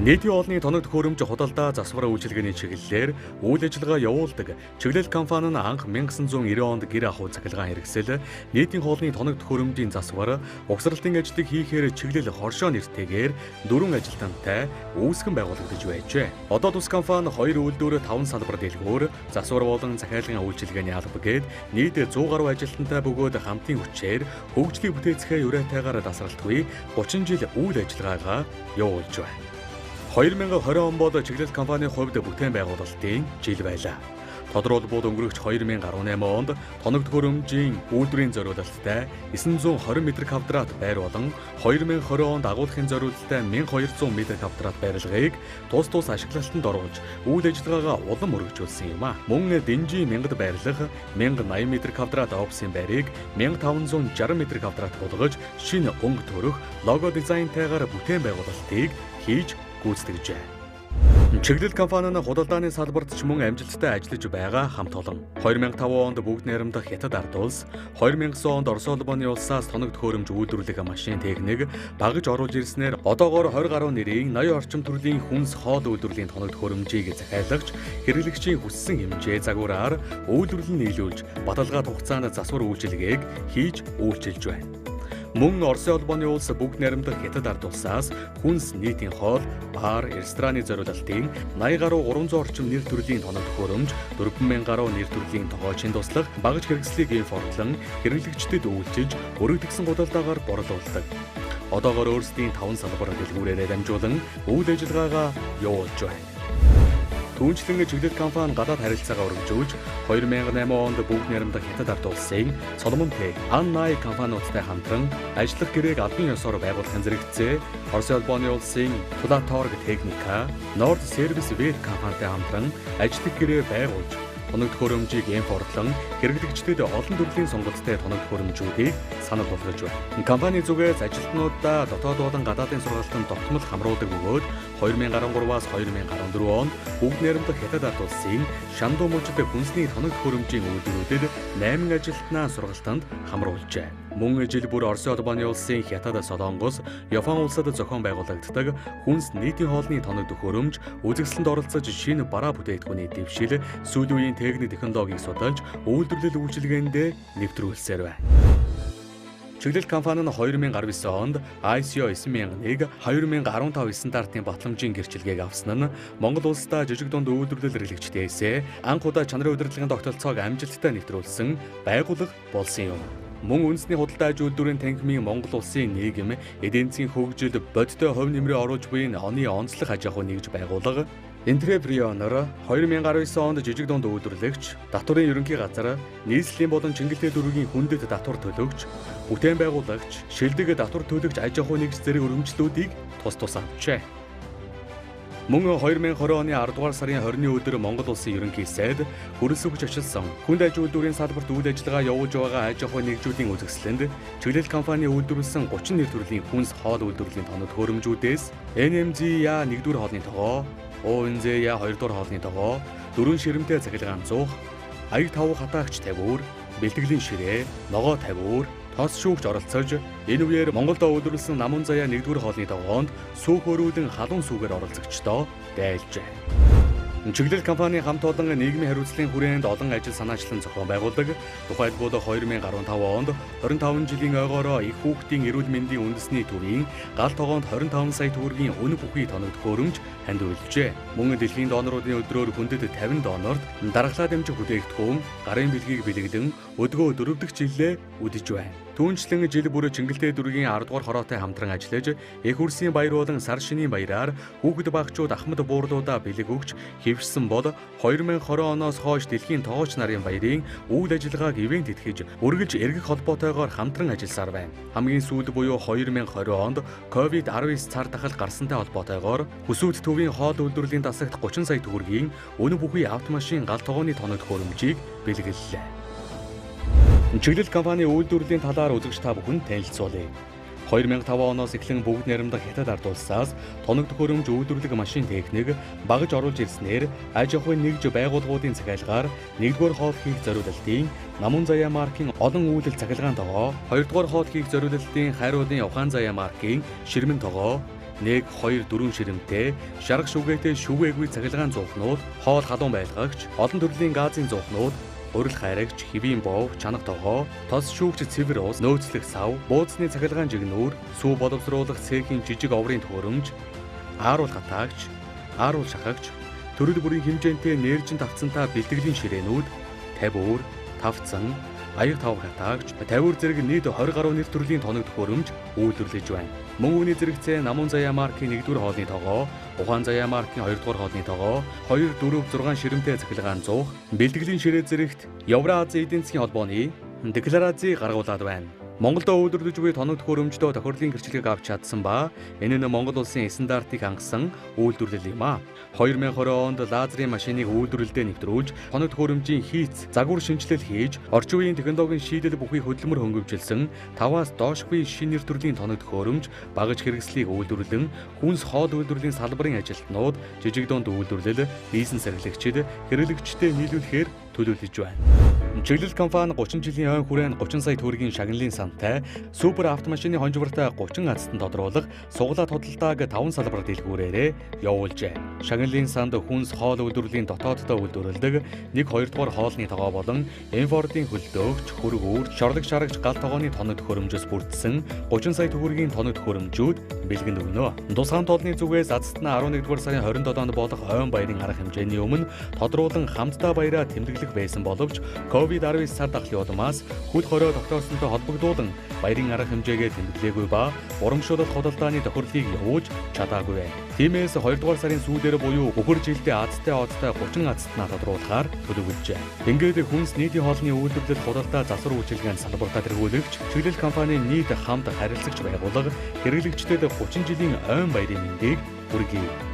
Нийтийн олонний тоног төхөөрөмж худалдаа засвар үйлчилгээний чиглэлээр үйл ажиллагаа явуулдаг чиглэл компани нь анх 1990 онд гэр ахуй цахилгаан хэрэгсэл нийтийн хоолны тоног төхөөрөмжийн засвар угсралтын ажлыг хийхээр чиглэл хоршоо нэртэйгээр 4 ажилтнтай үүсгэн байгуулагдаж байжээ. Одоо тус компани 2 үйлдвэр 5 салбар дэлгүүр засвар болон захиалгын үйлчилгээний алба гээд нийт 100 гаруй ажилтнтай бөгөөд хамтын хүчээр хөгжлийн бүтээцгээ юрайтайгаар тасралтгүй 30 жил үйл ажиллагаагаа явуулж байна. 2020 он бол чиглэл компанийн хувьд бүтээн байгуулалтын жил байлаа. Тодорхойлбол өнгөрөгч 2018 онд тоног төхөөрөмжийн үйлдвэрийн зориулалттай 920 м2 байр болон 2020 онд агуулгын зориулалттай 1200 м2 байрлагыг тус ашиглалтанд оруулж үйл ажиллагаагаа улам өргөжүүлсэн юм а. Мөн Дэнжи 1000 байрлах 1080 м2 офисын байрыг 1560 м2 болгож шинэ өнгө төрөх лого дизайнтайгаар бүтээн байгуулалтыг хийж гүйцэтгэжээ. Чиглэл компани нь худалдааны салбарт ч мөн амжилттай ажиллаж байгаа хамт олон. 2005 онд бүгд найрамдах Хятад ард улс, 2009 онд Орос улбаны улсаас тоног төхөөрөмж үйлдвэрлэх машин техник багаж оруулж ирснээр одоогоор 20 гаруй нэрийн 80 орчим төрлийн хүнс хоол үйлдвэрлэлийн тоног төхөөрөмжийг захиалагч хэрэглэгчийн хүссэн хэмжээ загвараар үйлдвэрлэл нийлүүлж баталгаат хугацаанд засвар үйлчилгээг хийж үйлчилж байна. Мөн Орос улбаны улс бүгд найрамдах Хятад ард улсаас хүнс нийтийн хоол, бар, рестораны зориулалтын 80 гаруй 300 орчим нэр төрлийн тоног төхөөрөмж, 4000 гаруй нэр төрлийн тогоочийн туслах багаж хэрэгслийг импортлон хэрэглэгчдэд үйлчилж, өргөдөгсөн худалдаагаар борлуулдаг. Одоогоор өөрсдийн 5 салбар дэлгүүрээрээ дамжуулан үйл ажиллагаагаа явуулж байна. Түүнчлэн чиглэл компани гадаад харилцаагаа өргөжүүлж 2008 онд бүгд найрамдах Хятад ард улсын Соломон Тэй, Аннай компаниудтай хамтран ажиллах гэрээг албан ёсоор байгуулахын зэрэгцээ. Орос улбаны улсын Платорг Техника, Nord Service Web компанитай хамтран ажиллах гэрээ байгуулж тоног төхөөрөмжийг импортлон хэрэглэгчдэд олон төрлийн сонголттой тоног төхөөрөмжүүдийг санал болгож байна. Компани зүгээс ажилтнуудаа дотоод болон гадаадын сургалтанд тогтмол хамруулдаг бөгөөд 2013-аас 2014 онд бүгд найрамдах Хятад ард улсын Шанду мужид хүнсний тоног төхөөрөмжийн үйлдвэрүүдэд 8 ажилтнаа сургалтанд хамруулжээ. Мөн жил бүр Орос улбаны улсын Хятад, Солонгос, Япон улсад зохион байгуулагддаг хүнс нийтийн хоолны тоног төхөөрөмж үзэсгэлэнт оролцож шинэ бараа бүтээгдэхүүний дэвшил, сүүлийн үеийн техник технологиг судалж үйлдвэрлэл үйлчилгээндээ нэвтрүүлсээр байна. Чиглэл компани нь 2019 онд ISO 9001 2015 стандартын батламжийн гэрчилгээг авсан нь Монгол улсдаа жижиг дунд үйлдвэрлэл хэрэглэгчдээс анх удаа чанарын удирдлагын тогтолцоог амжилттай нэвтрүүлсэн байгууллага болсон юм. Мөн үндэсний худалдаа аж үйлдвэрийн танхимын Монгол улсын нийгэм эдийн засгийн хөгжилд бодиттой хувь нэмрээ оруулж буй оны онцлог аж ахуй нэгж байгууллага Entrepreneur 2019 онд жижиг дунд үйлдвэрлэгч, татварын ерөнхий газар, нийслэлийн болон чиглэлтэй дөрвийн хүндэт татвар төлөгч, бүтээн байгуулагч, шилдэг татвар төлөгч аж ахуй нэгж зэрэг өргөмжлүүдийг тус авчээ. Мөн 2020 оны 10 дугаар сарын 20-ны өдөр Монгол улсын ерөнхий сайд хөрөлс өгч очилсан хүнд аж үйлдвэрийн салбарт үйл ажиллагаа явуулж байгаа аж ахуй нэгжүүдийн үзэсгэлэнд чиглэл компани үйлдвэрлэсэн 30 нэр төрлийн хүнс хоол үйлдвэрлэлийн тоног төхөөрөмжүүдээс NMZ-я 1-р хоолны тогоо, ОНЗ-я 2-р хоолны тогоо, 4 ширэмтэй цахилгаан 100, аяг тавуу хатаагч тавиур, бэлтгэлийн ширээ, ногоо тавиур, тос шүүгч оролцож энэ үеэр Монголд үйлдвэрлэсэн намун заяа 1-р хоолны тогоонд сүүх өрүүдэн халуун сүүгээр оролцогчдоо дайлжээ. Чиглэл компани хамт олон нийгмийн хариуцлагын хүрээнд олон ажил санаачлан зохион байгуулдаг. Тухайлбал 2015 онд 25 жилийн ойгоороо их хүүхдийн эрүүл мэндийн үндэсний төвийн гал тогоонд 25 сая төгрөгийн үнэ бүхий тоног төхөөрөмж хандивуулжээ. Мөн дэлхийн доноруудын өдрөөр хүндэт 50 донорт дархлаа дэмжих бүтээгдэхүүн, гарын бэлгийг бэлэгдэн өдгөө 4 дахь жилээ үдэж байна. Түүнчлэн жил бүр Чингэлтэй дүүргийн 10 дугаар хороотой хамтран ажиллаж, их үрсийн баяр болон сар шинийн баяраар хүүхэд багчууд ахмад буурлуудаа бэлэг өгч хэвшсэн бол 2020 оноос хойш дэлхийн тоогооч нарын баярын үйл ажиллагааг ивент итгэж, үргэлж эргэх холбоотойгоор хамтран ажилласаар байна. Хамгийн сүүлд буюу 2020 онд COVID-19 цар тахал гарсантай холбоотойгоор Хүсүүд төвийн хоол үйлдвэрлэлийн дасагт 30 сая төгрөгийн үнэ бүхий автомашин гал тогооны тоног төхөөрөмжийг бэлгэллээ. Чиглэл компани үйлдвэрлэлийн талаар үзэгч та бүхэнд танилцуулъя. 2005 оноос эхлэн бүгд найрамдах Хятад ард улсаас тоног төхөөрөмж үйлдвэрлэх машин техник багаж оруулж ирснээр аж ахуйн нэгж байгууллагуудын захиалгаар 1-р хоол хийх зориулалтын намун заяа маркийн олон үйлдэл захиалгаан тогоо, 2-р хоол хийх зориулалтын хайруулын ухаан заяа маркийн ширмэн тогоо, 1, 2, 4 ширэмтэй, шарга шүгээтэй шүгээгүй цахилгаан зуухнууд, хоол халуун байлгагч, олон төрлийн газын зуухнууд, урил хайрагч, хэвийн бов, чанга тогоо, тос шүүгч цэвэр ус, нөөцлөх сав, бууцны цахилгаан жигнүүр, сүү боловсруулах цехийн жижиг оврын төхөөрөмж, ааруул хатаагч, ааруул шахагч, төрөл бүрийн хэмжээнтэй нээржин тавцантай бэлтгэлийн ширээнүүд, тавиур, тавцан, аяг тавх хатаагч, тавиур зэрэг нийт 20 гаруй нэр төрлийн тоног төхөөрөмж үйлдвэрлэж байна. Мөн үүний зэрэгцээ Намун Заяа маркийн 1-р хоолны тогоо, Ухаан Заяа маркийн 2-р хоолны тогоо, 2, 4, 6 ширэмтэй цахилгаан зуух, бэлтгэлийн ширээ зэрэгт Евразийн эдийн засгийн холбооны декларацийг гаргуулад байна. Монголд үйлдвэрлэж буй тоног төхөөрөмждөө тохирлын гэрчлэгийг авч чадсан ба энэ нь Монгол улсын стандартыг хангасан үйлдвэрлэл юм а. 2020 онд лазерын машиныг үйлдвэрлэлдээ нэвтрүүлж, тоног төхөөрөмжийн хийц, загвар шинжилэл хийж, орчин үеийн технологийн шийдэл бүхий хөдөлмөр хөнгөвжилсөн 5-аас доошгүй шинэ нэр төрлийн тоног төхөөрөмж, багаж хэрэгслийг үйлдвэрлэн, хүнс хоол үйлдвэрлэлийн салбарын ажилтнууд, жижиг дунд үйлдвэрлэл, бизнес эрхлэгчид, хэрэглэгчдэд нийлүүлэхээр төлөвлөж байна. Чиглэл компани 30 жилийн ойн хүрээнд 30 сая төгрөгийн шагналын сантай супер автомашины хонжвартай 30 азтан тодруулах суглаад худалдааг 5 салбар дэлгүүрээрээ явуулжээ. Шагналын санд хүнс хоол үйлдвэрлэлийн дотооддоо үйлдвэрлэдэг 1-2 дугаар хоолны тогоо болон Энфордын хөлдөөгч, хөргүүр, шорлог шарагч гал тогооны тоног төхөөрөмжөс бүрдсэн 30 сая төгрөгийн тоног төхөөрөмжүүд бэлгэнд өгнө. Тусгаан тоолны зүгээс азтнаа 11 дугаар сарын 27-нд болох ойн баярын арга хэмжээний өмнө тодруулан хамтдаа баяраа тэмдэглэх байсан боловч COVID-19 сар дахлын улмаас хөл хорой тогтоосонтой холбогдуулан баярын арга хэмжээгээ тэмдэглээгүй ба урамшуулалт худалдааны тохирлыг явуулж чадаагүй байна. Тиймээс 2 дугаар сарын сүүлээр буюу өхөр жилдээ азтай 30 азтнаа тодруулахаар төлөвлөжээ. Ингээд хүнс нийтийн хоолны үйлдвэрлэл худалдаа засвар үйлчилгээнд салбартаа тэргүүлэгч чиглэл компанийн нийт хамт харилцагч байгууллага хэрэглэгчдэд 30 жилийн ойн баярын мэндийг хүргэе.